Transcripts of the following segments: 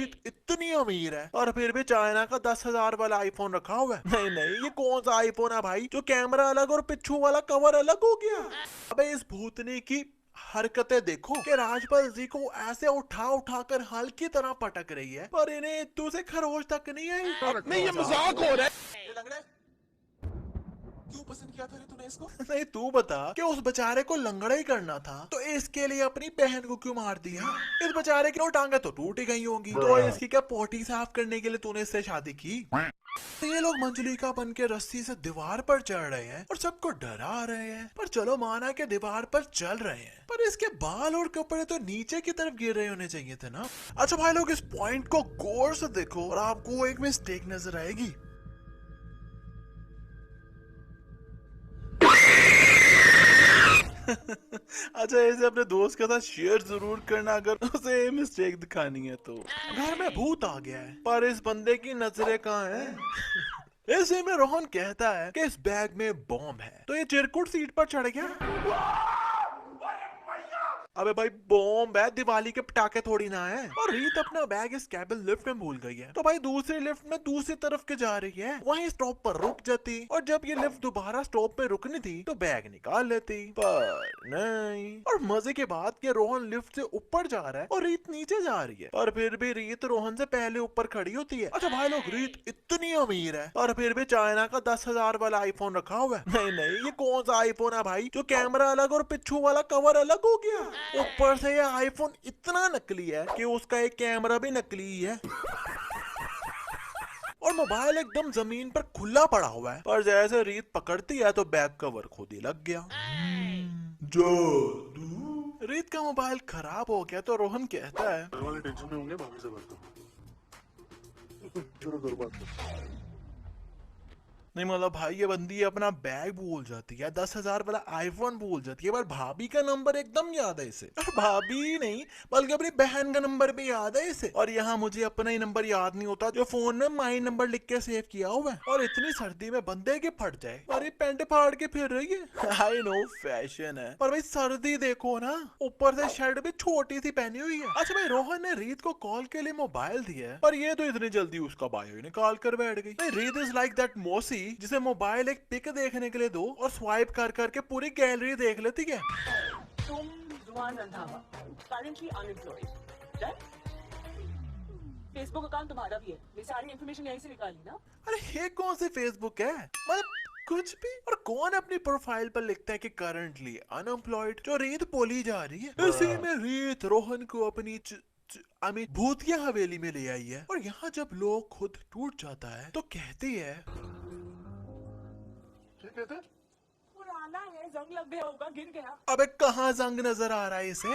रीत इतनी अमीर है और फिर भी चाइना का 10,000 वाला आईफोन रखा हुआ है। नहीं नहीं, ये कौन सा आईफोन है भाई जो कैमरा अलग और पिछू वाला कवर अलग हो गया। अबे इस भूतनी की हरकतें देखो कि राजपाल जी को ऐसे उठा उठा कर हल की तरह पटक रही है, पर इन्हें इत्तू से खरोच तक नहीं आई। नहीं, ये मजाक हो रहा है। क्यों पसंद किया था रे तूने इसको? नहीं तू बता कि उस बेचारे को लंगड़ा ही करना था तो इसके लिए अपनी बहन को क्यों मार दिया? इस बेचारे की टांगे तो टूट ही गई होंगी, तो इसकी क्या पोटी साफ करने के लिए तूने इससे शादी की? तो ये लोग मंजलिका बन के रस्सी से दीवार पर चढ़ रहे हैं और सबको डरा रहे हैं, पर चलो माना कि दीवार पर चल रहे हैं, पर इसके बाल और कपड़े तो नीचे की तरफ गिर रहे होने चाहिए थे ना। अच्छा भाई लोग, इस पॉइंट को गौर से देखो और आपको एक मिस्टेक नजर आएगी। अच्छा, इसे अपने दोस्त के साथ शेयर जरूर करना अगर उसे मिस्टेक दिखानी है तो। घर में भूत आ गया है, पर इस बंदे की नजरें कहाँ हैं? इसी में रोहन कहता है कि इस बैग में बॉम्ब है, तो ये चिरकुट सीट पर चढ़ गया। अबे भाई बॉम्ब है, दिवाली के पटाखे थोड़ी ना है। और रीत अपना बैग इस कैबिन लिफ्ट में भूल गई है, तो भाई दूसरी लिफ्ट में दूसरी तरफ के जा रही है, वहीं स्टॉप पर रुक जाती और जब ये लिफ्ट दोबारा स्टॉप पे रुकनी थी तो बैग निकाल लेती, पर नहीं। और मजे की बात कि रोहन लिफ्ट से ऊपर जा रहा है और रीत नीचे जा रही है, पर फिर भी रीत रोहन से पहले ऊपर खड़ी होती है। अच्छा भाई लोग, रीत इतनी अमीर है और फिर भी चाइना का 10,000 वाला आईफोन रखा हुआ है। नहीं नहीं, ये कौन सा आईफोन है भाई जो कैमरा अलग और पिछू वाला कवर अलग हो गया? ऊपर से ये आईफोन इतना नकली है कि उसका एक कैमरा भी नकली ही है और मोबाइल एकदम जमीन पर खुला पड़ा हुआ है, पर जैसे रीत पकड़ती है तो बैक कवर खुद ही लग गया। जादू। रीत का मोबाइल खराब हो गया तो रोहन कहता है, घर वाले टेंशन में होंगे, भाभी से बात करो। चलो करो बात करो। नहीं मतलब भाई ये बंदी अपना बैग भूल जाती है, 10,000 वाला आईफोन भूल जाती है, पर भाभी का नंबर एकदम याद है इसे। और भाभी नहीं बल्कि अपनी बहन का नंबर भी याद है इसे। और यहाँ मुझे अपना ही नंबर याद नहीं होता जो फोन में माई नंबर लिख के सेव किया हुआ है। और इतनी सर्दी में बंदे के फट जाए और ये पैंट फाड़ के फिर रही है। आई नो फैशन है, पर भाई सर्दी देखो ना, ऊपर से शर्ट भी छोटी सी पहनी हुई है। अच्छा भाई, रोहन ने रीत को कॉल के लिए मोबाइल दिया है, पर ये तो इतनी जल्दी उसका बायो निकाल कर बैठ गई। रीत इज लाइक दैट मोसी जिसे मोबाइल एक पिक देखने के लिए दो और स्वाइप कर करके पूरी गैलरी देख लेती है। तुम जुआन Randhawa, currently unemployed, right? Facebook account तुम्हारा भी है, ये सारी इन्फॉर्मेशन यहीं से निकाली ना? अरे ये कौन सी फेसबुक है, मतलब कुछ भी। और कौन अपनी प्रोफाइल पर लिखता है कि करंटली अनएम्प्लॉयड, जो रीत बोली जा रही है। इसी में रीत रोहन को अपनी भूतिया हवेली में ले आई है और यहाँ जब लोग खुद टूट जाता है तो कहती है, पुराना है, जंग लग गया होगा, गिर गया। अबे कहाँ जंग नजर आ रहा है इसे?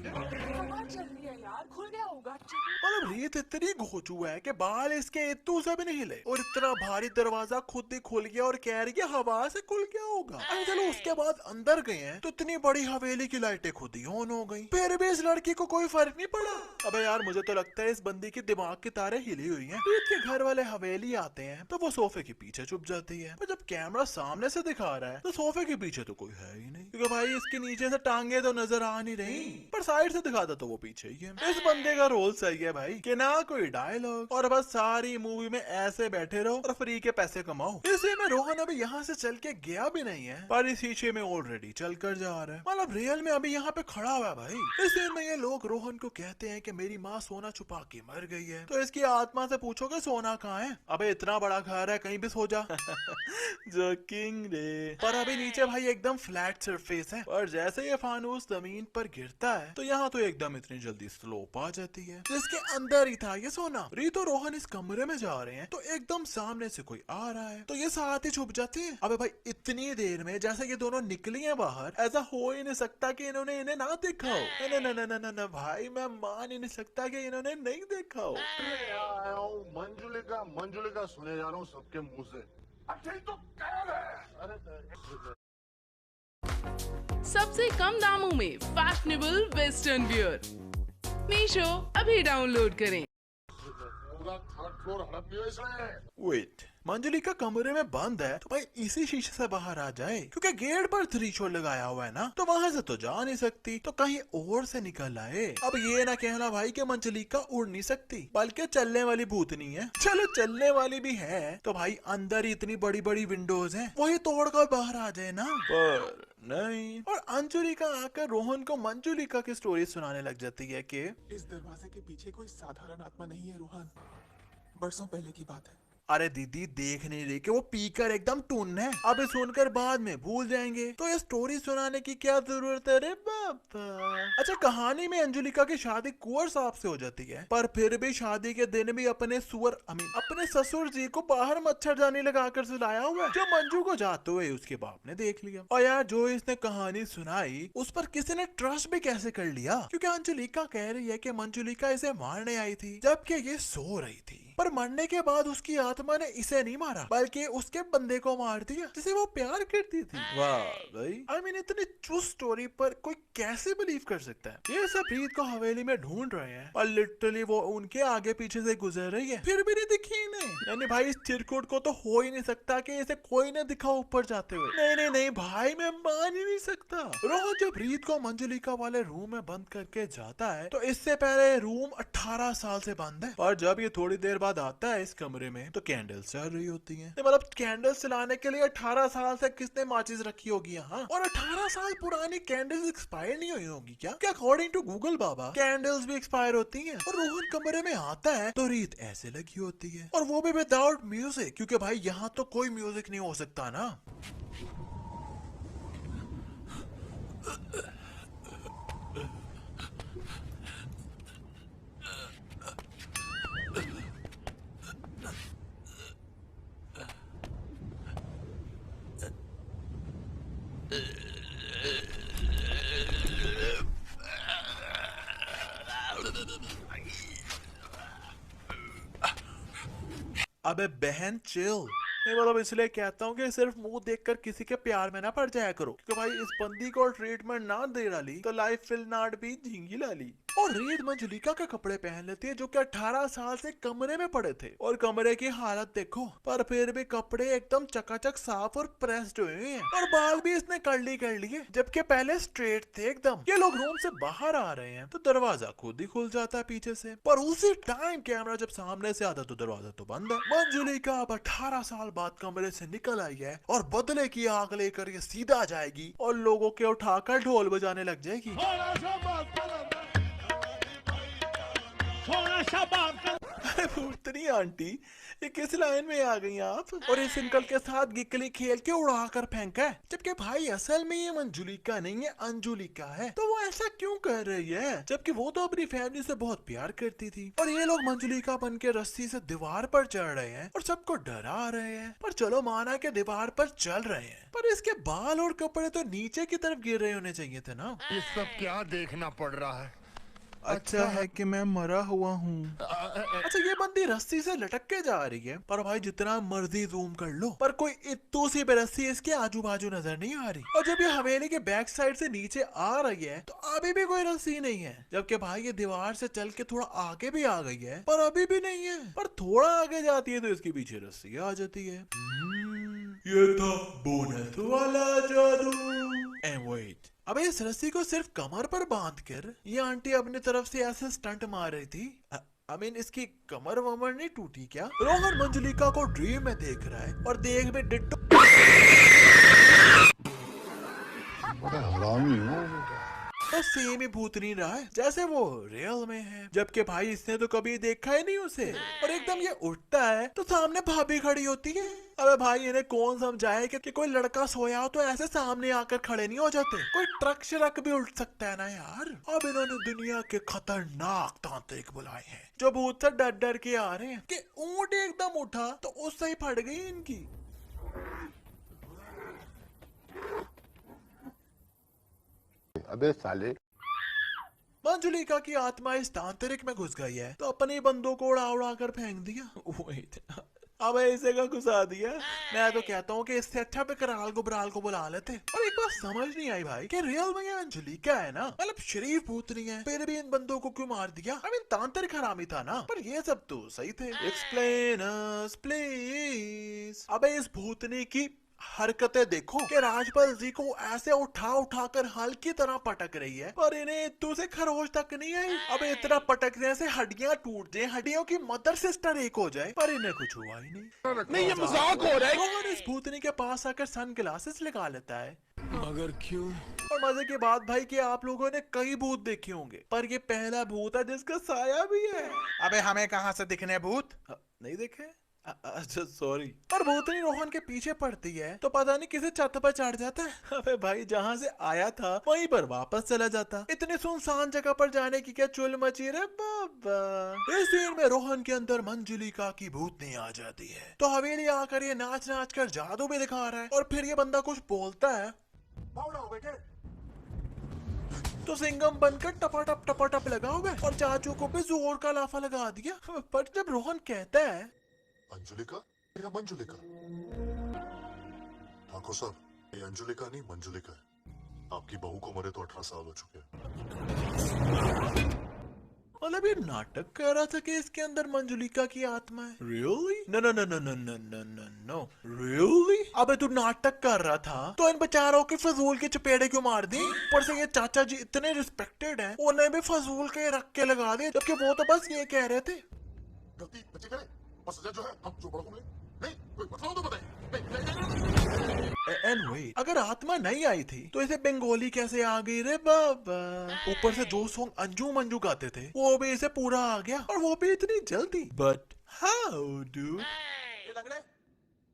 हवा चल रही है यार, खुल गया होगा। मतलब रीत इतनी घोचू है कि बाल इसके इत्तू से भी नहीं हिले और इतना भारी दरवाजा खुद ही खुल गया और कह रही है हवा से खुल गया होगा। अरे चलो उसके बाद अंदर गए हैं तो इतनी बड़ी हवेली की लाइटें खुद ही ऑन हो गई, फिर भी इस लड़की को कोई फर्क नहीं पड़ा। अबे यार मुझे तो लगता है इस बंदी की दिमाग की तारें हिली हुई हैं। रीत के घर वाले हवेली आते हैं तो वो सोफे के पीछे छुप जाती है, पर जब कैमरा सामने से दिखा रहा है तो सोफे के पीछे तो कोई है ही नहीं, क्योंकि भाई इसके नीचे से टांगे तो नजर आ नहीं रही, पर साइड से दिखाता तो वो पीछे ही है। इस बंदे का रोल सही है भाई कि ना कोई डायलॉग और बस सारी मूवी में ऐसे बैठे रहो और फ्री के पैसे कमाओ। इसी में रोहन अभी यहाँ से चल के गया भी नहीं है, पर इस शीशे में ऑलरेडी चल कर जा रहा है, मतलब रियल में अभी यहाँ पे खड़ा हुआ है भाई। इसी में ये लोग रोहन को कहते हैं कि मेरी माँ सोना छुपा के मर गई है, तो इसकी आत्मा से पूछोगे सोना कहाँ है? अबे इतना बड़ा घर है, कहीं भी सो जा। जोकिंग रे। पर अभी नीचे भाई एकदम फ्लैट सरफेस है, और जैसे ये फानूस जमीन पर गिरता है तो यहाँ तो एकदम इतनी जल्दी स्लोप आ जाती है जिसके अंदर ही था ये सोना। रीत और रोहन इस कमरे में जा रहे हैं तो एकदम सामने से कोई आ रहा है तो ये साथ ही छुप जाती है। अबे भाई इतनी देर में जैसे ये दोनों निकली हैं बाहर, ऐसा हो ही नहीं सकता कि इन्होंने इन्हें ना देखा हो। न भाई मैं मान ही नहीं सकता कि इन्होंने नहीं देखा हो। आया हूँ मंजुलिका सुने जा रहा हूँ सबके मुंह से। अच्छा तो कौन है? अरे सबसे कम दामों में फैशनेबल वेस्टर्न वियर मीशो अभी डाउनलोड करें। पूरा थर्ड फ्लोर हड़प लिया इसने। वेट, मंजुलिका कमरे में बंद है तो भाई इसी शीशे से बाहर आ जाए, क्योंकि गेट पर थ्रेशोल्ड लगाया हुआ है ना, तो वहां से तो जा नहीं सकती, तो कहीं और से निकल आए। अब ये ना कहना भाई कि मंजुलिका उड़ नहीं सकती, बल्कि चलने वाली भूतनी है। चलो चलने वाली भी है तो भाई अंदर ही इतनी बड़ी बड़ी विंडोज हैं, वही तोड़कर बाहर आ जाए ना, पर नहीं। और अंजुलिका आकर रोहन को मंजुलिका की स्टोरी सुनाने लग जाती है कि इस दरवाजे के पीछे कोई साधारण आत्मा नहीं है रोहन, बरसों पहले की बात है। अरे दीदी देख नहीं रही कि वो पीकर एकदम टून है, अब सुनकर बाद में भूल जाएंगे, तो ये स्टोरी सुनाने की क्या जरूरत है रे बाबा। अच्छा, कहानी में अंजुलिका की शादी कुंवर साहब से हो जाती है, पर फिर भी शादी के दिन भी अपने अपने ससुर जी को बाहर मच्छरदानी लगाकर सुलाया हुआ है, जो मंजू को जाते हुए उसके बाप ने देख लिया। और यार जो इसने कहानी सुनाई उस पर किसी ने ट्रस्ट भी कैसे कर लिया, क्योंकि अंजुलिका कह रही है कि मंजुलिका इसे मारने आई थी जबकि ये सो रही थी, पर मरने के बाद उसकी आत्मा ने इसे नहीं मारा बल्कि उसके बंदे को मार दिया जिसे वो प्यार करती थी। वाह भाई, आई मीन इतनी चुस्त स्टोरी पर कोई कैसे बिलीव कर सकता है। ये सब प्रीत को हवेली में ढूंढ रहे हैं और लिटरली वो उनके आगे पीछे से गुजर रही है, फिर भी नहीं दिखी नहीं। यानी भाई इस चिरकुट को तो हो ही नहीं सकता कि इसे कोई न दिखा ऊपर जाते हुए। नहीं नहीं नहीं भाई, मैं मान ही नहीं सकता। रोहन जब प्रीत को मंजुलिका वाले रूम में बंद करके जाता है तो इससे पहले रूम 18 साल से बंद है, और जब ये थोड़ी देर बाद आता है इस कमरे में तो कैंडल्स चल रही होती हैं। मतलब कैंडल्स जलाने के लिए 18 साल से किसने माचिस रखी होगी यहाँ, और 18 साल पुरानी कैंडल्स एक्सपायर नहीं हुई होगी क्या? अकॉर्डिंग टू गूगल बाबा कैंडल्स भी एक्सपायर होती हैं। और रोहन कमरे में आता है तो रीत ऐसे लगी होती है, और वो भी विदाउट म्यूजिक, क्योंकि भाई यहाँ तो कोई म्यूजिक नहीं हो सकता ना। अबे बहन चिल। नहीं मतलब इसलिए कहता हूँ कि सिर्फ मुंह देखकर किसी के प्यार में ना पड़ जाया करो, क्योंकि भाई इस बंदी को ट्रीटमेंट ना दे डाली तो लाइफ विल नॉट बी झिंगी लाली। और रीत मंजुलिका के कपड़े पहन लेती है जो कि 18 साल से कमरे में पड़े थे, और कमरे की हालत देखो, पर फिर भी कपड़े एकदम चकाचक साफ और प्रेस्ड हुए हैं, और बाल भी इसने कर्ली कर लिए जबकि पहले स्ट्रेट थे एकदम। ये लोग रूम से बाहर आ रहे हैं तो दरवाजा खुद ही खुल जाता है पीछे से, पर उसी टाइम कैमरा जब सामने से आता तो दरवाजा तो बंद है। मंजुलिका अब 18 साल बाद कमरे से निकल आई है और बदले की आग लेकर ये सीधा जाएगी और लोगों के उठाकर ढोल बजाने लग जाएगी। अरे भूतनी आंटी, ये किस लाइन में आ गई आप? और इस अंकल के साथ गिकली खेल के उड़ाकर फेंका है, जबकि भाई असल में ये मंजुलिका नहीं है, अंजुलिका है। तो वो ऐसा क्यों कर रही है जबकि वो तो अपनी फैमिली से बहुत प्यार करती थी। और ये लोग मंजुलिका बन के रस्सी से दीवार पर चढ़ रहे हैं और सबको डरा रहे हैं। पर चलो माना के दीवार पर चल रहे हैं, पर इसके बाल और कपड़े तो नीचे की तरफ गिर रहे होने चाहिए थे ना। ये सब क्या देखना पड़ रहा है? अच्छा है कि मैं मरा हुआ हूँ। अच्छा, ये बंदी रस्सी से लटक के जा रही है, पर भाई जितना मर्जी जूम कर लो पर कोई इतू सी रस्सी इसके आजू बाजू नजर नहीं आ रही। और जब ये हवेली के बैक साइड से नीचे आ रही है तो अभी भी कोई रस्सी नहीं है, जबकि भाई ये दीवार से चल के थोड़ा आगे भी आ गई है पर अभी भी नहीं है। पर थोड़ा आगे जाती है तो इसके पीछे रस्सी आ जाती है। ये था बोनस वाला जादू। एंड वेट, अबे इस रस्सी को सिर्फ कमर पर बांध कर ये आंटी अपनी तरफ से ऐसे स्टंट मार रही थी। आई मीन इसकी कमर वमर नहीं टूटी क्या? रोहन मंजुलिका को ड्रीम में देख रहा है और देख में डिट्टो हरामी हो तो सेम ही भूत नहीं रहा है जैसे वो रियल में है, जबकि भाई इसने तो कभी देखा ही नहीं उसे। और एकदम ये उठता है तो सामने भाभी खड़ी होती है। अबे भाई इन्हें कौन समझाए कि कोई लड़का सोया हो तो ऐसे सामने आकर खड़े नहीं हो जाते, कोई ट्रक शरक भी उठ सकता है ना यार। अब इन्होंने दुनिया के खतरनाक तांत्रिक बुलाए हैं जो भूत से डर डर के आ रहे हैं कि ऊंट एकदम उठा तो उससे ही फट गई इनकी। अबे साले, मंजुलिका की आत्मा इस तांत्रिक में घुस गई है तो अपने बंदों को उड़ा उड़ा कर फेंक दिया। Wait, अब इसे का घुसा दिया। मैं तो कहता हूँ कि इससे अच्छा पे कराल को बराल को बुला लेते। और एक बात समझ नहीं आई भाई कि रियल में ये अंजलिका है ना, मतलब शरीफ भूतनी है, फिर भी इन बंदों को क्यों मार दिया? आई मीन तांत्रिक हरामी था ना, पर ये सब तो सही थे। Explain us please. अबे इस भूतनी की हरकतें देखो कि राजपाल जी को ऐसे उठा उठा कर हल की तरह पटक रही है, पर इन्हें इत्तू से खरोच तक नहीं आई। अब इतना पटकने से हड्डियां टूट जाए, हड्डियों की मदर सिस्टर एक हो जाए, पर इन्हें कुछ हुआ ही नहीं। ये मजाक हो रहा है। रोहन इस भूतनी के पास आकर सन ग्लासेस लगा लेता है। मगर क्यों? और मजे की बात भाई कि आप लोगों ने कई भूत देखे होंगे, पर ये पहला भूत है जिसका साया भी है। अबे हमें कहाँ से दिखने भूत? नहीं देखे? अच्छा सॉरी। पर भूतनी रोहन के पीछे पड़ती है तो पता नहीं किसे छत पर चढ़ जाता है। अबे भाई जहाँ से आया था वहीं पर वापस चला जाता। इतनी सुनसान जगह पर जाने की क्या चुल मची रे बाबा। इस सीन में रोहन के अंदर मंजुलिका की भूतनी आ जाती है तो हवेली आकर ये नाच नाच कर जादू भी दिखा रहा है। और फिर ये बंदा कुछ बोलता है तो सिंगम बनकर टपाटप लगा हुआ है और चाचू को भी जोर का लाफा लगा दिया। पर जब रोहन कहता है अंजुलिका या मंजुलिका? ठाकुर साहब, ये अंजुलिका नहीं मंजुलिका है। आपकी बहू को मरे तो 18 साल हो चुके हैं। मतलब ये नाटक कर रहा था कि इसके अंदर मंजुलिका की आत्मा है। Really? No no no no no no no no no really? अबे तू नाटक कर रहा था तो इन बेचारों की फजूल की चपेड़े क्यों मार दी? ऊपर से ये चाचा जी इतने रिस्पेक्टेड हैं, उन्हें भी फजूल के रख के लगा दिए, जबकि वो तो बस ये कह रहे थे गलती बच्चे करे और सजा जो है हम जो बड़ों को मिले। नहीं कोई मतलब तो बताए। Anyway, अगर आत्मा नहीं आई थी तो इसे बंगाली कैसे आ गई रे बाबा? ऊपर से जो सॉन्ग अंजू मंजू गाते थे वो भी इसे पूरा आ गया, और वो भी इतनी जल्दी। But how do? ये लग रहा है।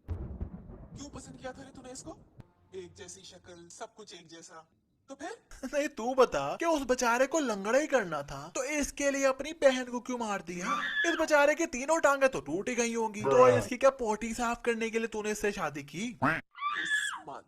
क्यों पसंद किया था रे तूने इसको? एक जैसी शक्ल, सब कुछ एक जैसा। तो फिर नहीं तू बता कि उस बेचारे को लंगड़ा ही करना था तो इसके लिए अपनी बहन को क्यों मार दिया? इस बेचारे की तीनों टांगे तो टूट ही गई होंगी, तो इसकी क्या पोटी साफ करने के लिए तूने इससे शादी की? किस्मत,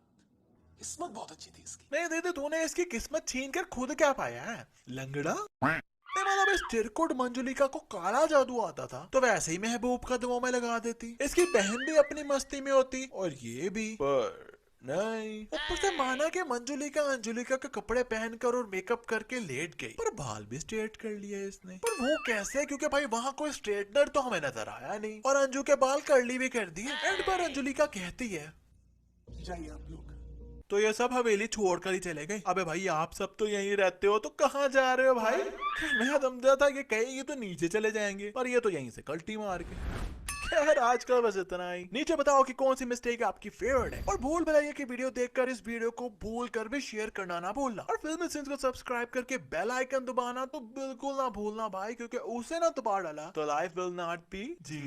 किस्मत बहुत अच्छी थी इसकी। नहीं दीदी, तूने इसकी किस्मत छीन कर खुद क्या पाया है? लंगड़ा? नहीं मतलब इस चिरकुट मंजुलिका को काला जादू आता था तो वैसे ही महबूब कदमों में लगा देती। इसकी बहन भी अपनी मस्ती में होती और ये भी, पर नहीं। ऊपर से माना कि अंजुलिका के कपड़े पहनकर और मेकअप करके लेट गई, पर बाल भी स्ट्रेट कर लिए इसने। पर वो कैसे? क्योंकि भाई वहाँ कोई स्ट्रेटनर तो हमें नजर आया नहीं, और अंजू के बाल कर्ली भी कर दिए। एंड पर अंजुलिका कहती है जाइए आप लोग। तो ये सब हवेली छोड़कर ही चले गए। अबे भाई आप सब तो यहीं रहते हो तो कहाँ जा रहे हो भाई? मैं समझा था कि कहेगी तो नीचे चले जाएंगे, पर ये तो यहीं से कल्टी मार के। खैर आज का बस इतना ही। नीचे बताओ कि कौन सी मिस्टेक आपकी फेवरेट है, और भूल भुलाइए कि वीडियो देखकर इस वीडियो को भूल कर भी शेयर करना ना भूलना, और फिल्मी सीन्स को सब्सक्राइब करके बेल आइकन दबाना तो बिल्कुल ना भूलना भाई, क्योंकि उसे ना दबा डाला तो life will not be ji.